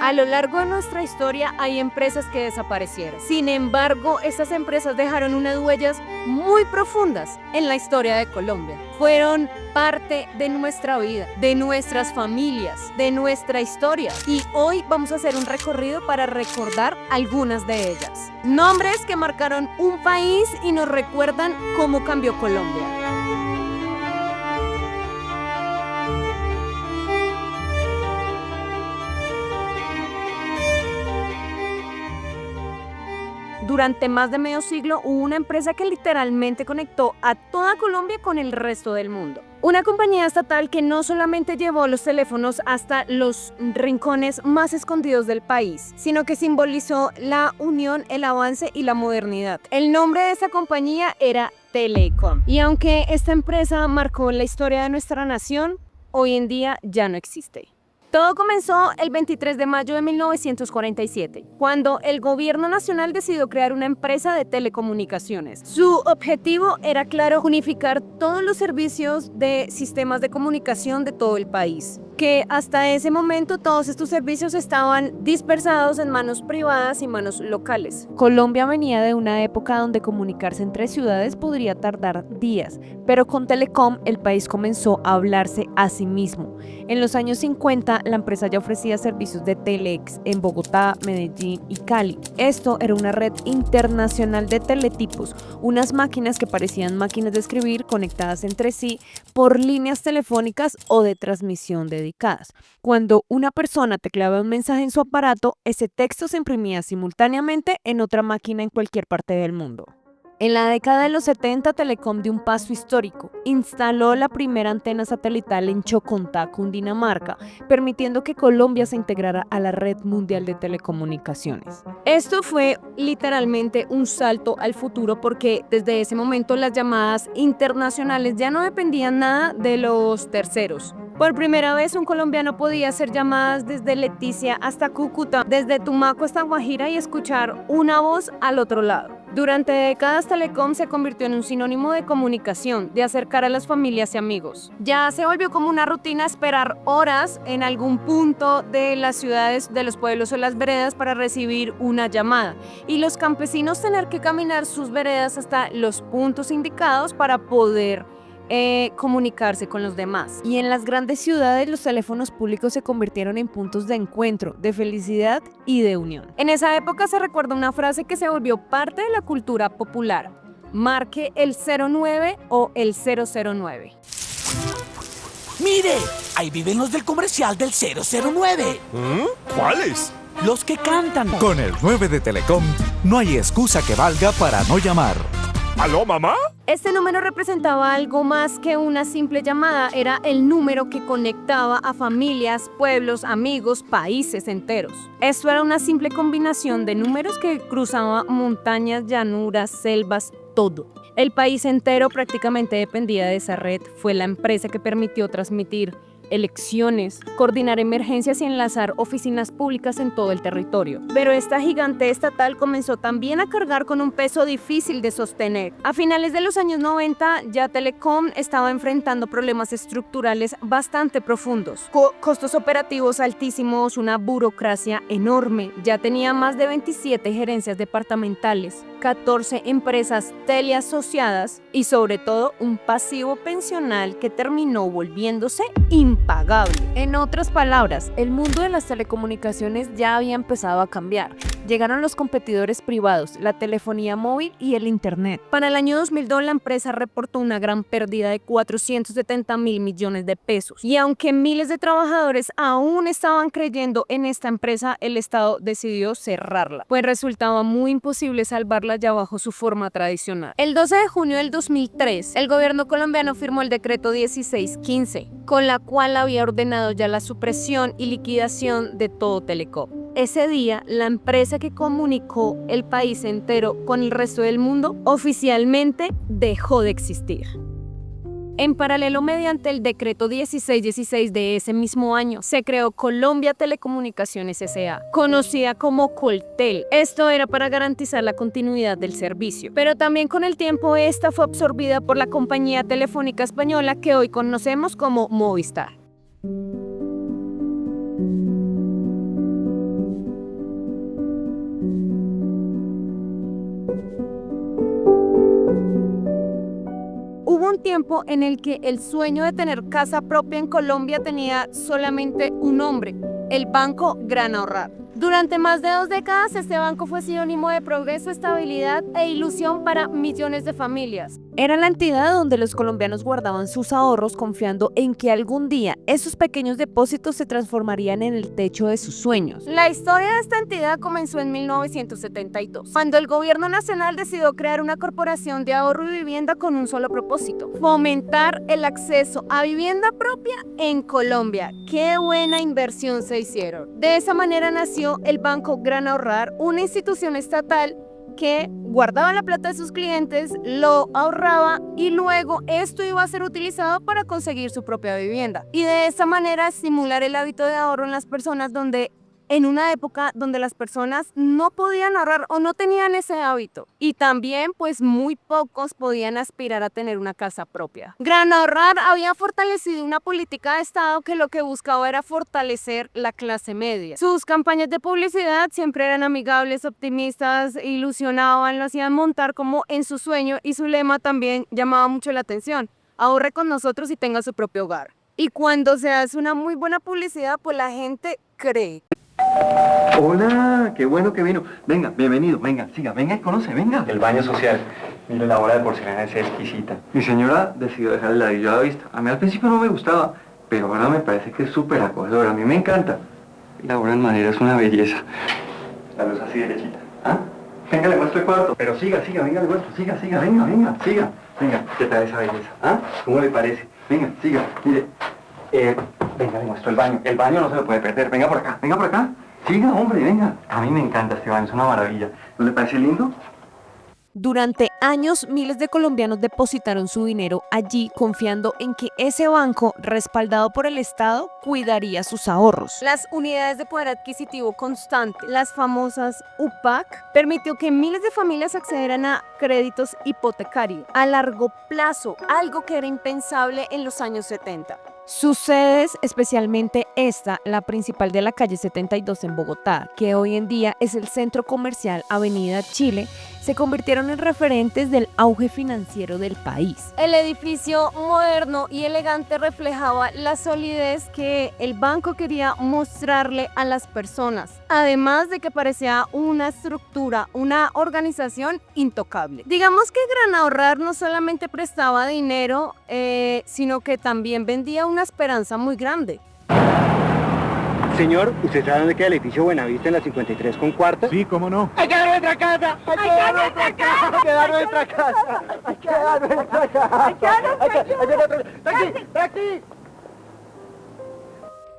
A lo largo de nuestra historia hay empresas que desaparecieron. Sin embargo, estas empresas dejaron unas huellas muy profundas en la historia de Colombia. Fueron parte de nuestra vida, de nuestras familias, de nuestra historia. Y hoy vamos a hacer un recorrido para recordar algunas de ellas. Nombres que marcaron un país y nos recuerdan cómo cambió Colombia. Durante más de medio siglo hubo una empresa que literalmente conectó a toda Colombia con el resto del mundo. Una compañía estatal que no solamente llevó los teléfonos hasta los rincones más escondidos del país, sino que simbolizó la unión, el avance y la modernidad. El nombre de esta compañía era Telecom. Y aunque esta empresa marcó la historia de nuestra nación, hoy en día ya no existe. Todo comenzó el 23 de mayo de 1947, cuando el gobierno nacional decidió crear una empresa de telecomunicaciones. Su objetivo era, claro, unificar todos los servicios de sistemas de comunicación de todo el país, que hasta ese momento todos estos servicios estaban dispersados en manos privadas y manos locales. Colombia venía de una época donde comunicarse entre ciudades podría tardar días, pero con Telecom el país comenzó a hablarse a sí mismo. En los años 50, la empresa ya ofrecía servicios de Telex en Bogotá, Medellín y Cali. Esto era una red internacional de teletipos, unas máquinas que parecían máquinas de escribir conectadas entre sí por líneas telefónicas o de transmisión dedicadas. Cuando una persona tecleaba un mensaje en su aparato, ese texto se imprimía simultáneamente en otra máquina en cualquier parte del mundo. En la década de los 70, Telecom dio un paso histórico. Instaló la primera antena satelital en Chocontá, Cundinamarca, permitiendo que Colombia se integrara a la red mundial de telecomunicaciones. Esto fue literalmente un salto al futuro porque desde ese momento las llamadas internacionales ya no dependían nada de los terceros. Por primera vez un colombiano podía hacer llamadas desde Leticia hasta Cúcuta, desde Tumaco hasta Guajira y escuchar una voz al otro lado. Durante décadas, Telecom se convirtió en un sinónimo de comunicación, de acercar a las familias y amigos. Ya se volvió como una rutina esperar horas en algún punto de las ciudades, de los pueblos o las veredas para recibir una llamada, y los campesinos tener que caminar sus veredas hasta los puntos indicados para poder comunicarse con los demás. Y en las grandes ciudades los teléfonos públicos se convirtieron en puntos de encuentro, de felicidad y de unión. En esa época se recuerda una frase que se volvió parte de la cultura popular: marque el 09 o el 009. ¡Mire! Ahí viven los del comercial del 009. ¿Cuáles? Los que cantan. Con el 9 de Telecom, no hay excusa que valga para no llamar. ¿Aló, mamá? Este número representaba algo más que una simple llamada, era el número que conectaba a familias, pueblos, amigos, países enteros. Esto era una simple combinación de números que cruzaba montañas, llanuras, selvas, todo. El país entero prácticamente dependía de esa red. Fue la empresa que permitió transmitir elecciones, coordinar emergencias y enlazar oficinas públicas en todo el territorio. Pero esta gigante estatal comenzó también a cargar con un peso difícil de sostener. A finales de los años 90, ya Telecom estaba enfrentando problemas estructurales bastante profundos, costos operativos altísimos, una burocracia enorme. Ya tenía más de 27 gerencias departamentales, 14 empresas teleasociadas y sobre todo un pasivo pensional que terminó volviéndose impagable. En otras palabras, el mundo de las telecomunicaciones ya había empezado a cambiar. Llegaron los competidores privados, la telefonía móvil y el internet. Para el año 2002 la empresa reportó una gran pérdida de 470.000 millones de pesos. Y aunque miles de trabajadores aún estaban creyendo en esta empresa, el Estado decidió cerrarla, pues resultaba muy imposible salvarla ya bajo su forma tradicional. El 12 de junio del 2003, el gobierno colombiano firmó el decreto 1615, con la cual había ordenado ya la supresión y liquidación de todo Telecom. Ese día, la empresa que comunicó el país entero con el resto del mundo oficialmente dejó de existir. En paralelo, mediante el decreto 1616 de ese mismo año, se creó Colombia Telecomunicaciones S.A., conocida como Coltel. Esto era para garantizar la continuidad del servicio. Pero también con el tiempo, esta fue absorbida por la compañía telefónica española que hoy conocemos como Movistar. un tiempo en el que el sueño de tener casa propia en Colombia tenía solamente un nombre: el Banco Gran Ahorrar. Durante más de 2 décadas, este banco fue sinónimo de progreso, estabilidad e ilusión para millones de familias. Era la entidad donde los colombianos guardaban sus ahorros confiando en que algún día esos pequeños depósitos se transformarían en el techo de sus sueños. La historia de esta entidad comenzó en 1972, cuando el gobierno nacional decidió crear una corporación de ahorro y vivienda con un solo propósito: fomentar el acceso a vivienda propia en Colombia. ¡Qué buena inversión se hicieron! De esa manera nació el Banco Gran Ahorrar, una institución estatal que guardaba la plata de sus clientes, lo ahorraba y luego esto iba a ser utilizado para conseguir su propia vivienda. Y de esa manera estimular el hábito de ahorro en las personas en una época donde las personas no podían ahorrar o no tenían ese hábito. Y también pues muy pocos podían aspirar a tener una casa propia. Gran Ahorrar había fortalecido una política de Estado que lo que buscaba era fortalecer la clase media. Sus campañas de publicidad siempre eran amigables, optimistas, ilusionaban, lo hacían montar como en su sueño, y su lema también llamaba mucho la atención: ahorre con nosotros y tenga su propio hogar. Y cuando se hace una muy buena publicidad, pues la gente cree. Hola, qué bueno que vino. Venga, bienvenido, venga, siga, venga y conoce, venga. El baño social. Mire, la obra de porcelana es exquisita. Mi señora decidió dejar el ladrillo a la vista. A mí al principio no me gustaba, pero ahora me parece que es súper acogedora. A mí me encanta. La obra en madera es una belleza. La luz así derechita. ¿Ah? Venga, le muestro el cuarto. Pero siga, venga, le muestro. Siga, venga, siga. Venga, ¿qué tal esa belleza? ¿Ah? ¿Cómo le parece? Venga, siga, mire. Venga, le muestro el baño. El baño no se lo puede perder. Venga por acá, venga por acá. Siga, hombre, venga. A mí me encanta este baño, es una maravilla. ¿No le parece lindo? Durante años, miles de colombianos depositaron su dinero allí confiando en que ese banco, respaldado por el Estado, cuidaría sus ahorros. Las unidades de poder adquisitivo constante, las famosas UPAC, permitió que miles de familias accedieran a créditos hipotecarios a largo plazo, algo que era impensable en los años 70. Sus sedes, especialmente esta, la principal de la calle 72 en Bogotá, que hoy en día es el centro comercial Avenida Chile, se convirtieron en referentes del auge financiero del país. El edificio moderno y elegante reflejaba la solidez que el banco quería mostrarle a las personas, además de que parecía una estructura, una organización intocable. Digamos que Gran Ahorrar no solamente prestaba dinero, sino que también vendía una esperanza muy grande. Señor, ¿usted sabe dónde queda el edificio Buenavista en la 53 con cuarta? Sí, cómo no. ¡Hay que dar nuestra casa! ¡Hay que dar nuestra casa! ¡Hay que dar nuestra casa! ¡Hay que dar nuestra casa! ¡Hay que dar nuestra casa! ¡Taxi!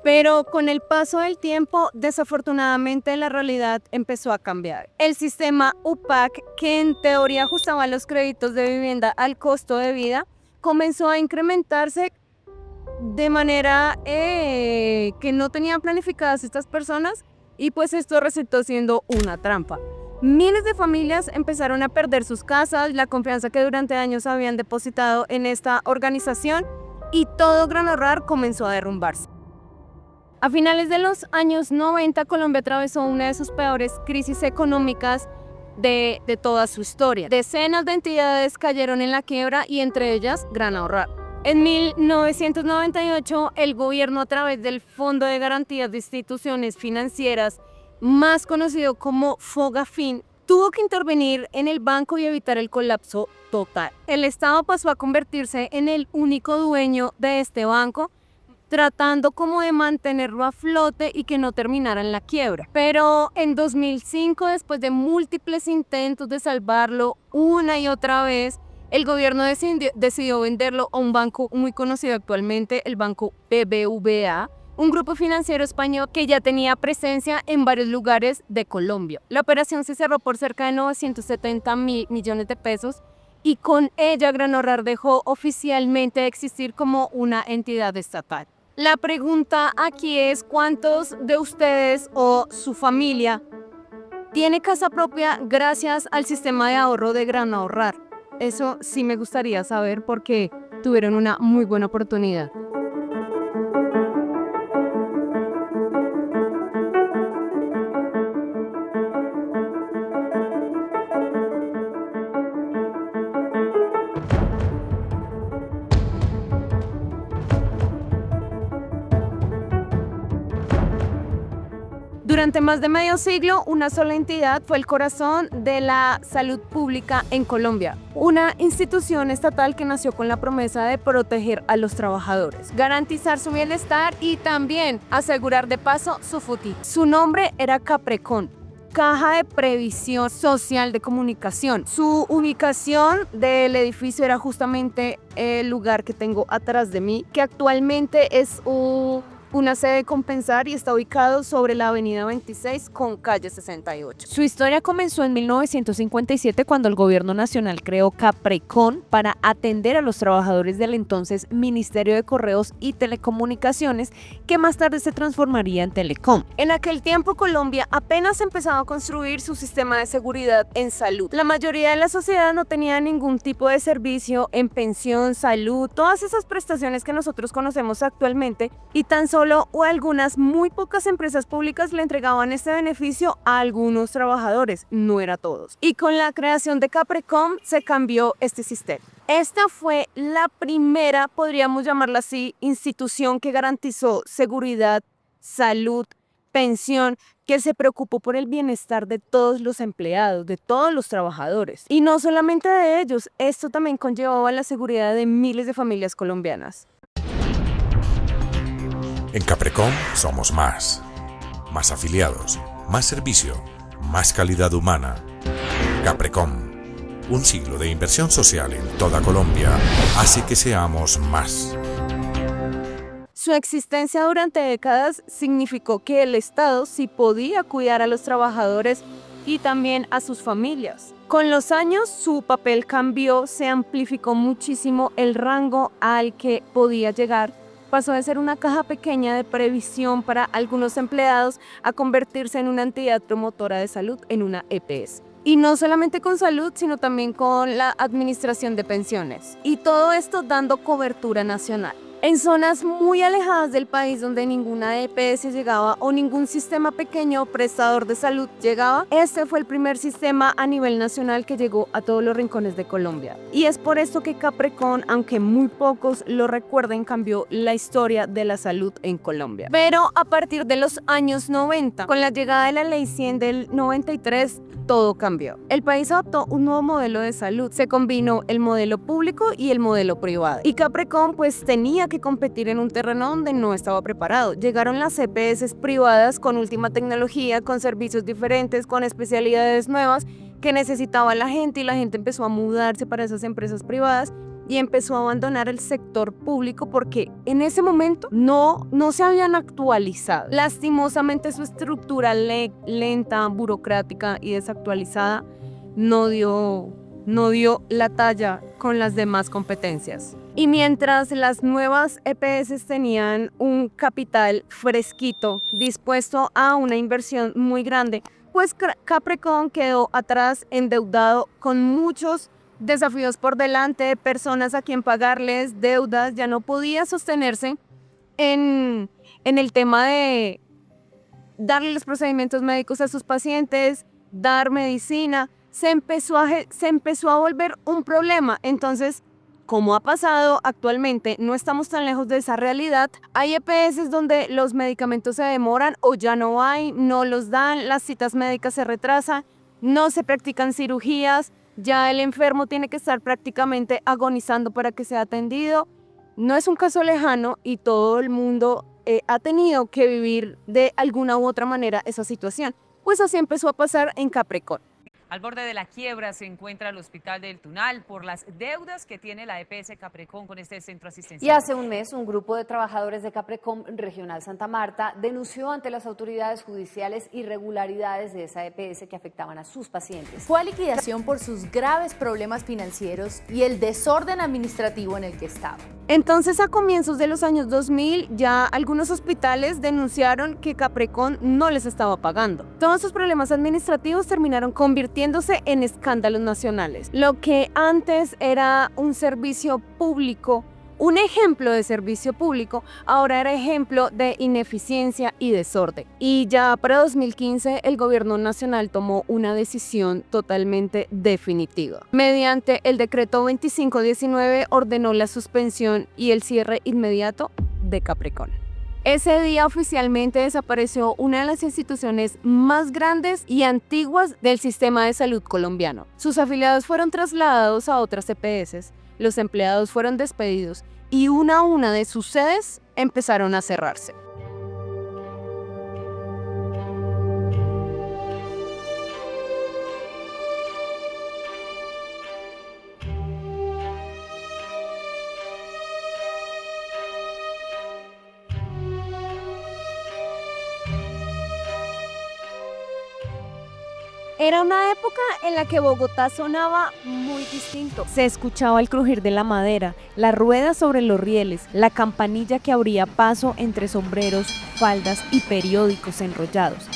Pero con el paso del tiempo, desafortunadamente la realidad empezó a cambiar. El sistema UPAC, que en teoría ajustaba los créditos de vivienda al costo de vida, comenzó a incrementarse de manera que no tenían planificadas estas personas, y pues esto resultó siendo una trampa. Miles de familias empezaron a perder sus casas, la confianza que durante años habían depositado en esta organización, y todo Gran Ahorrar comenzó a derrumbarse. A finales de los años 90, Colombia atravesó una de sus peores crisis económicas de toda su historia. Decenas de entidades cayeron en la quiebra, y entre ellas Gran Ahorrar. En 1998, el gobierno, a través del Fondo de Garantías de Instituciones Financieras, más conocido como FOGAFIN, tuvo que intervenir en el banco y evitar el colapso total. El Estado pasó a convertirse en el único dueño de este banco, tratando como de mantenerlo a flote y que no terminara en la quiebra. Pero en 2005, después de múltiples intentos de salvarlo una y otra vez, el gobierno decidió venderlo a un banco muy conocido actualmente, el banco BBVA, un grupo financiero español que ya tenía presencia en varios lugares de Colombia. La operación se cerró por cerca de 970 millones de pesos, y con ella Gran Ahorrar dejó oficialmente de existir como una entidad estatal. La pregunta aquí es: ¿cuántos de ustedes o su familia tiene casa propia gracias al sistema de ahorro de Gran Ahorrar? Eso sí me gustaría saber, porque tuvieron una muy buena oportunidad. Durante más de medio siglo, una sola entidad fue el corazón de la salud pública en Colombia, una institución estatal que nació con la promesa de proteger a los trabajadores, garantizar su bienestar y también asegurar de paso su futuro. Su nombre era Caprecon, Caja de Previsión Social de Comunicación. Su ubicación del edificio era justamente el lugar que tengo atrás de mí, que actualmente es una sede Compensar y está ubicado sobre la avenida 26 con calle 68. Su historia comenzó en 1957 cuando el gobierno nacional creó Caprecon para atender a los trabajadores del entonces Ministerio de Correos y Telecomunicaciones, que más tarde se transformaría en Telecom. En aquel tiempo Colombia apenas empezaba a construir su sistema de seguridad en salud. La mayoría de la sociedad no tenía ningún tipo de servicio en pensión, salud, todas esas prestaciones que nosotros conocemos actualmente, y tan solo o algunas muy pocas empresas públicas le entregaban este beneficio a algunos trabajadores, no era todos. Y con la creación de Caprecon se cambió este sistema. Esta fue la primera, podríamos llamarla así, institución que garantizó seguridad, salud, pensión, que se preocupó por el bienestar de todos los empleados, de todos los trabajadores. Y no solamente de ellos, esto también conllevaba la seguridad de miles de familias colombianas. En Caprecom somos más. Más afiliados, más servicio, más calidad humana. Caprecom, un siglo de inversión social en toda Colombia, hace que seamos más. Su existencia durante décadas significó que el Estado sí podía cuidar a los trabajadores y también a sus familias. Con los años su papel cambió, se amplificó muchísimo el rango al que podía llegar. Pasó de ser una caja pequeña de previsión para algunos empleados a convertirse en una entidad promotora de salud, en una EPS. Y no solamente con salud, sino también con la administración de pensiones. Y todo esto dando cobertura nacional. En zonas muy alejadas del país donde ninguna EPS llegaba o ningún sistema pequeño prestador de salud llegaba, este fue el primer sistema a nivel nacional que llegó a todos los rincones de Colombia. Y es por esto que Caprecon, aunque muy pocos lo recuerden, cambió la historia de la salud en Colombia. Pero a partir de los años 90, con la llegada de la Ley 100 del 93, todo cambió. El país adoptó un nuevo modelo de salud. Se combinó el modelo público y el modelo privado. Y Caprecon pues tenía que competir en un terreno donde no estaba preparado. Llegaron las EPS privadas con última tecnología, con servicios diferentes, con especialidades nuevas que necesitaba la gente, y la gente empezó a mudarse para esas empresas privadas y empezó a abandonar el sector público porque en ese momento no se habían actualizado. Lastimosamente su estructura lenta, burocrática y desactualizada no dio la talla con las demás competencias. Y mientras las nuevas EPS tenían un capital fresquito, dispuesto a una inversión muy grande, pues Caprecon quedó atrás, endeudado, con muchos desafíos por delante, personas a quien pagarles, deudas, ya no podía sostenerse en el tema de darle los procedimientos médicos a sus pacientes, dar medicina. Se empezó a volver un problema. Entonces, como ha pasado actualmente, no estamos tan lejos de esa realidad. Hay EPS donde los medicamentos se demoran o ya no hay, no los dan, las citas médicas se retrasan, no se practican cirugías, ya el enfermo tiene que estar prácticamente agonizando para que sea atendido. No es un caso lejano y todo el mundo ha tenido que vivir de alguna u otra manera esa situación. Pues así empezó a pasar en Caprecon. Al borde de la quiebra se encuentra el Hospital del Tunal por las deudas que tiene la EPS Caprecon con este centro asistencial. Y hace un mes, un grupo de trabajadores de Caprecon Regional Santa Marta denunció ante las autoridades judiciales irregularidades de esa EPS que afectaban a sus pacientes. Fue a liquidación por sus graves problemas financieros y el desorden administrativo en el que estaba. Entonces, a comienzos de los años 2000, ya algunos hospitales denunciaron que Caprecon no les estaba pagando. Todos sus problemas administrativos terminaron convirtiéndose en escándalos nacionales. Lo que antes era un servicio público, un ejemplo de servicio público, ahora era ejemplo de ineficiencia y desorden. Y ya para 2015 el gobierno nacional tomó una decisión totalmente definitiva. Mediante el decreto 2519 ordenó la suspensión y el cierre inmediato de Caprecon. Ese día oficialmente desapareció una de las instituciones más grandes y antiguas del sistema de salud colombiano. Sus afiliados fueron trasladados a otras EPS, los empleados fueron despedidos y una a una de sus sedes empezaron a cerrarse. Era una época en la que Bogotá sonaba muy distinto. Se escuchaba el crujir de la madera, la rueda sobre los rieles, la campanilla que abría paso entre sombreros, faldas y periódicos enrollados.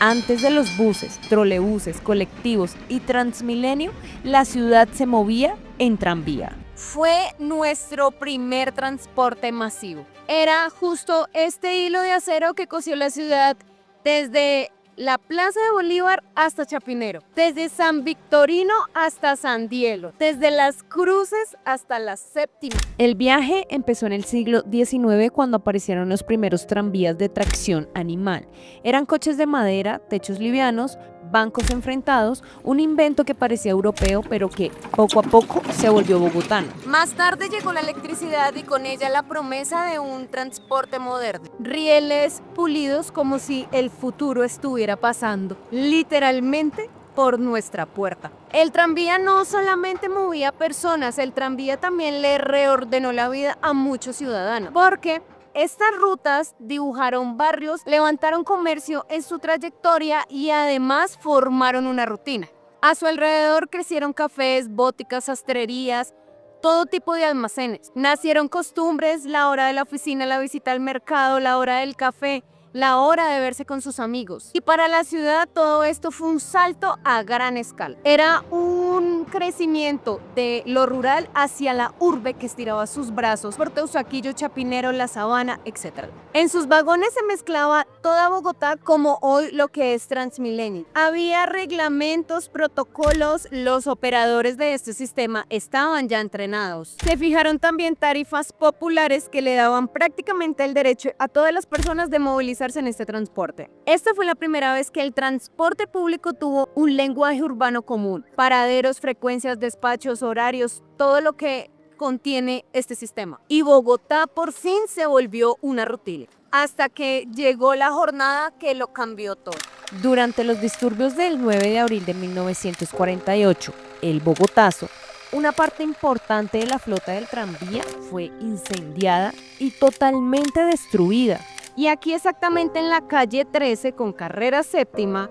Antes de los buses, trolebuses, colectivos y Transmilenio, la ciudad se movía en tranvía. Fue nuestro primer transporte masivo. Era justo este hilo de acero que cosió la ciudad desde la Plaza de Bolívar hasta Chapinero, desde San Victorino hasta San Diego, desde Las Cruces hasta la Séptima. El viaje empezó en el siglo XIX cuando aparecieron los primeros tranvías de tracción animal. Eran coches de madera, techos livianos, bancos enfrentados, un invento que parecía europeo pero que poco a poco se volvió bogotano. Más tarde llegó la electricidad y con ella la promesa de un transporte moderno. Rieles pulidos como si el futuro estuviera pasando, literalmente por nuestra puerta. El tranvía no solamente movía personas, el tranvía también le reordenó la vida a muchos ciudadanos, porque estas rutas dibujaron barrios, levantaron comercio en su trayectoria y además formaron una rutina. A su alrededor crecieron cafés, boticas, sastrerías, todo tipo de almacenes. Nacieron costumbres, la hora de la oficina, la visita al mercado, la hora del café, la hora de verse con sus amigos. Y para la ciudad todo esto fue un salto a gran escala. Era un crecimiento de lo rural hacia la urbe que estiraba sus brazos por Teusaquillo, Chapinero, La Sabana, etc. En sus vagones se mezclaba toda Bogotá como hoy lo que es Transmilenio. Había reglamentos, protocolos, los operadores de este sistema estaban ya entrenados. Se fijaron también tarifas populares que le daban prácticamente el derecho a todas las personas de movilizarse en este transporte. Esta fue la primera vez que el transporte público tuvo un lenguaje urbano común. Paraderos, frecuencias, despachos, horarios, todo lo que contiene este sistema. Y Bogotá por fin se volvió una rutina. Hasta que llegó la jornada que lo cambió todo. Durante los disturbios del 9 de abril de 1948, el Bogotazo, una parte importante de la flota del tranvía fue incendiada y totalmente destruida. Y aquí exactamente en la calle 13 con carrera séptima,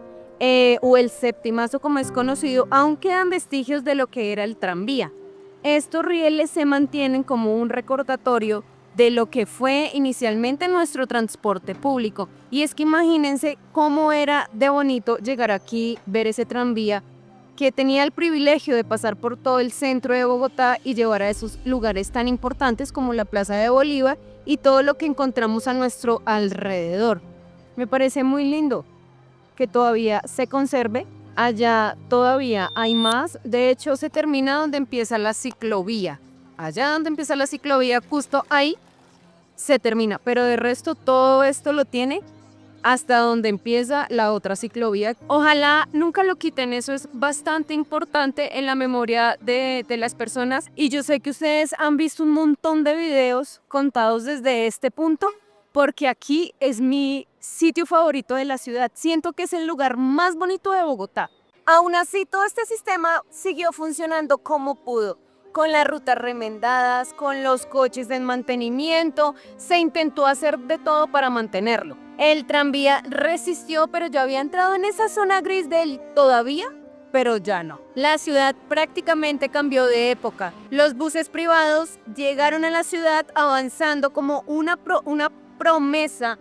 o el septimazo como es conocido, aún quedan vestigios de lo que era el tranvía. Estos rieles se mantienen como un recordatorio de lo que fue inicialmente nuestro transporte público. Y es que imagínense cómo era de bonito llegar aquí, ver ese tranvía que tenía el privilegio de pasar por todo el centro de Bogotá y llevar a esos lugares tan importantes como la Plaza de Bolívar y todo lo que encontramos a nuestro alrededor. Me parece muy lindo que todavía se conserve. Allá todavía hay más. De hecho, se termina donde empieza la ciclovía. Allá donde empieza la ciclovía, justo ahí se termina. Pero de resto, todo esto lo tiene hasta donde empieza la otra ciclovía. Ojalá nunca lo quiten, eso es bastante importante en la memoria de las personas. Y yo sé que ustedes han visto un montón de videos contados desde este punto, porque aquí es mi sitio favorito de la ciudad. Siento que es el lugar más bonito de Bogotá. Aún así, todo este sistema siguió funcionando como pudo. Con las rutas remendadas, con los coches en mantenimiento, se intentó hacer de todo para mantenerlo. El tranvía resistió, pero ya había entrado en esa zona gris del todavía, pero ya no. La ciudad prácticamente cambió de época. Los buses privados llegaron a la ciudad avanzando como una promesa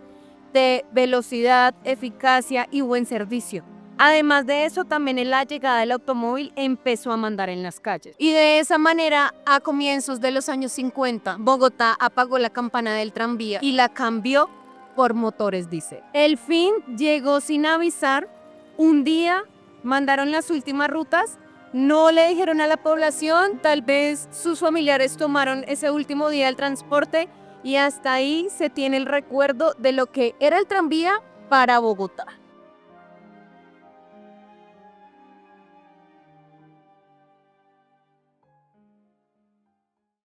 de velocidad, eficacia y buen servicio. Además de eso, también en la llegada del automóvil empezó a mandar en las calles. Y de esa manera, a comienzos de los años 50, Bogotá apagó la campana del tranvía y la cambió por motores diésel. El fin llegó sin avisar. Un día mandaron las últimas rutas, no le dijeron a la población, tal vez sus familiares tomaron ese último día el transporte Y hasta ahí se tiene el recuerdo de lo que era el tranvía para Bogotá.